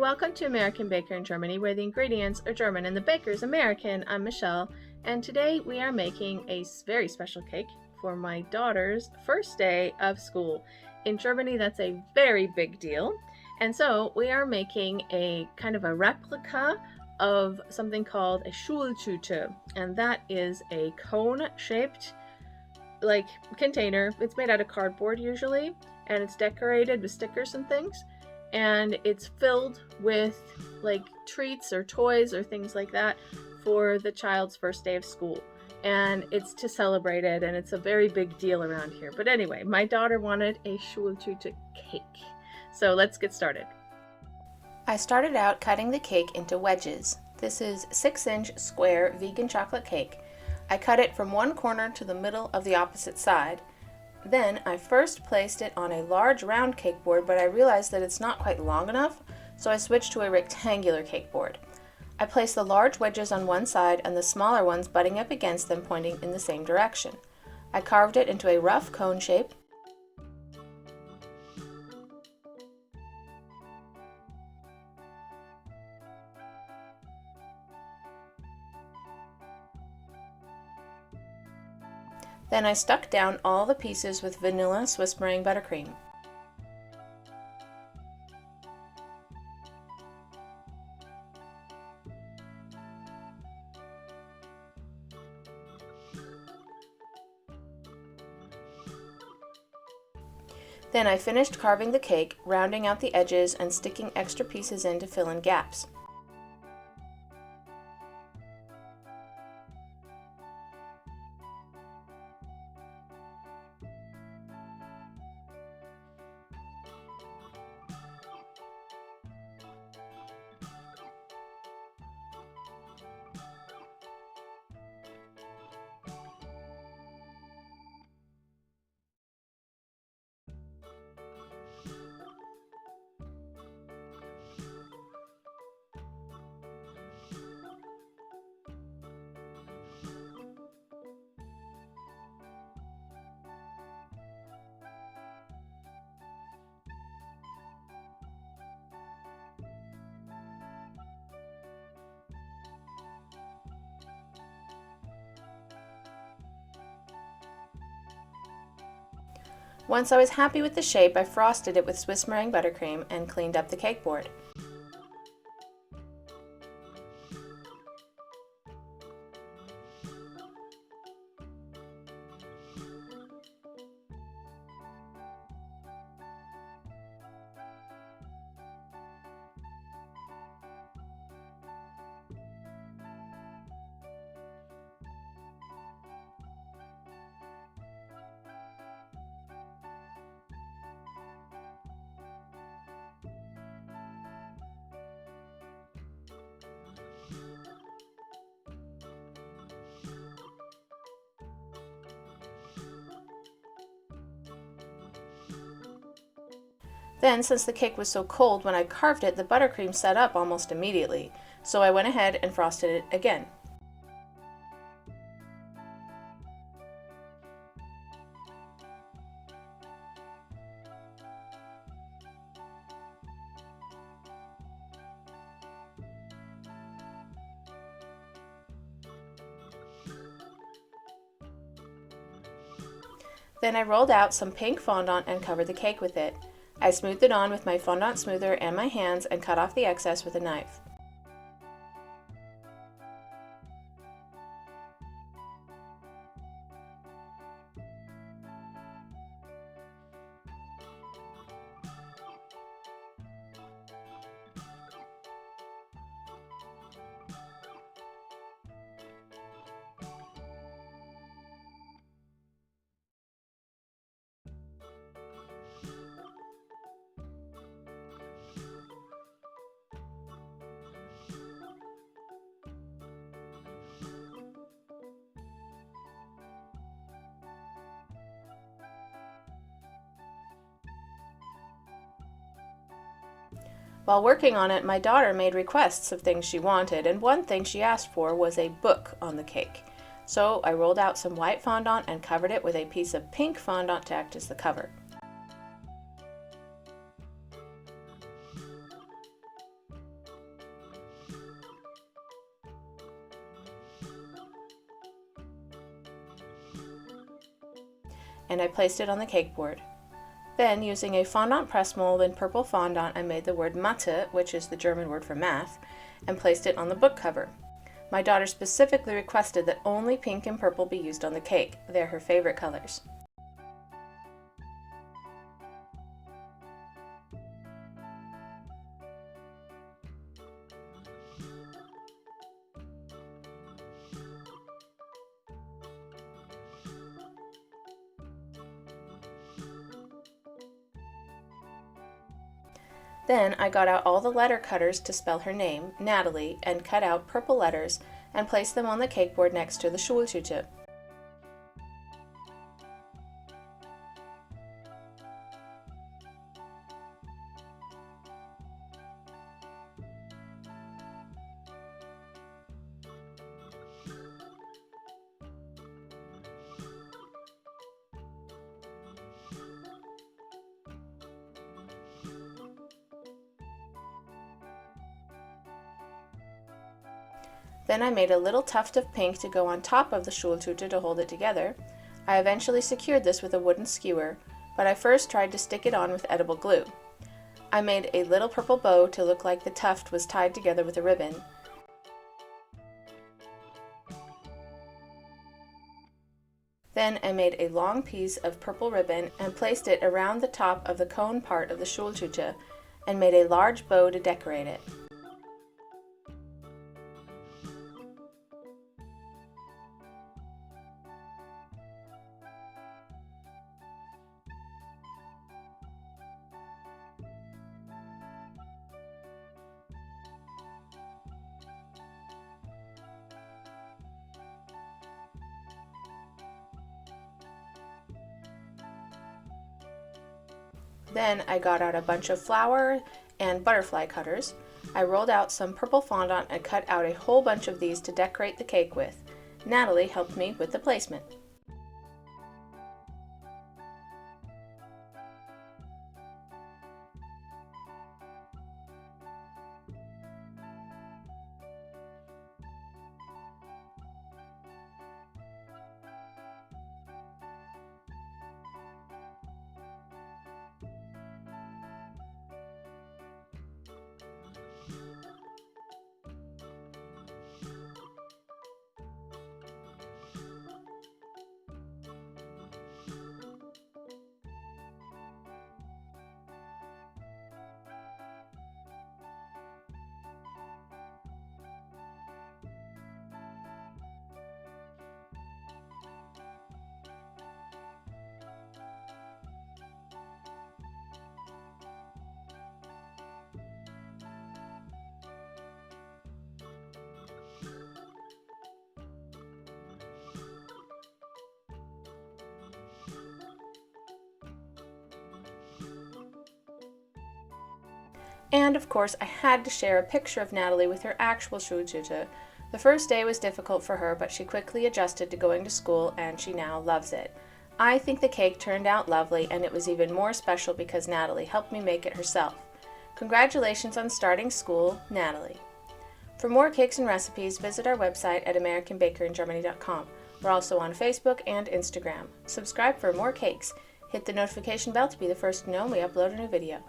Welcome to American Baker in Germany, where the ingredients are German and the baker is American. I'm Michelle, and today we are making a very special cake for my daughter's first day of school. In Germany, that's a very big deal, and so we are making a kind of a replica of something called a Schultüte, and that is a cone-shaped container. It's made out of cardboard usually, and it's decorated with stickers and things. And it's filled with treats or toys or things like that for the child's first day of school. And it's to celebrate it, and it's a very big deal around here. But anyway, my daughter wanted a Schultüte cake. So let's get started. I started out cutting the cake into wedges. This is 6-inch square vegan chocolate cake. I cut it from one corner to the middle of the opposite side. Then I first placed it on a large round cake board, but I realized that it's not quite long enough, so I switched to a rectangular cake board. I placed the large wedges on one side and the smaller ones butting up against them, pointing in the same direction. I carved it into a rough cone shape. Then I stuck down all the pieces with vanilla Swiss meringue buttercream. Then I finished carving the cake, rounding out the edges and sticking extra pieces in to fill in gaps. Once I was happy with the shape, I frosted it with Swiss meringue buttercream and cleaned up the cake board. Then, since the cake was so cold when I carved it, the buttercream set up almost immediately, so I went ahead and frosted it again. Then I rolled out some pink fondant and covered the cake with it. I smoothed it on with my fondant smoother and my hands and cut off the excess with a knife. While working on it, my daughter made requests of things she wanted, and one thing she asked for was a book on the cake. So I rolled out some white fondant and covered it with a piece of pink fondant to act as the cover. and I placed it on the cake board. Then, using a fondant press mold in purple fondant, I made the word Mathe, which is the German word for math, and placed it on the book cover. My daughter specifically requested that only pink and purple be used on the cake. They're her favorite colors. Then I got out all the letter cutters to spell her name, Natalie, and cut out purple letters and placed them on the cake board next to the Schultüte. Then I made a little tuft of pink to go on top of the Schultüte to hold it together. I eventually secured this with a wooden skewer, but I first tried to stick it on with edible glue. I made a little purple bow to look like the tuft was tied together with a ribbon. Then I made a long piece of purple ribbon and placed it around the top of the cone part of the Schultüte and made a large bow to decorate it. Then I got out a bunch of flower and butterfly cutters. I rolled out some purple fondant and cut out a whole bunch of these to decorate the cake with. Natalie helped me with the placement. And of course, I had to share a picture of Natalie with her actual Schultüte. The first day was difficult for her, but she quickly adjusted to going to school and she now loves it. I think the cake turned out lovely, and it was even more special because Natalie helped me make it herself. Congratulations on starting school, Natalie. For more cakes and recipes, visit our website at AmericanBakerInGermany.com. We're also on Facebook and Instagram. Subscribe for more cakes. Hit the notification bell to be the first to know when we upload a new video.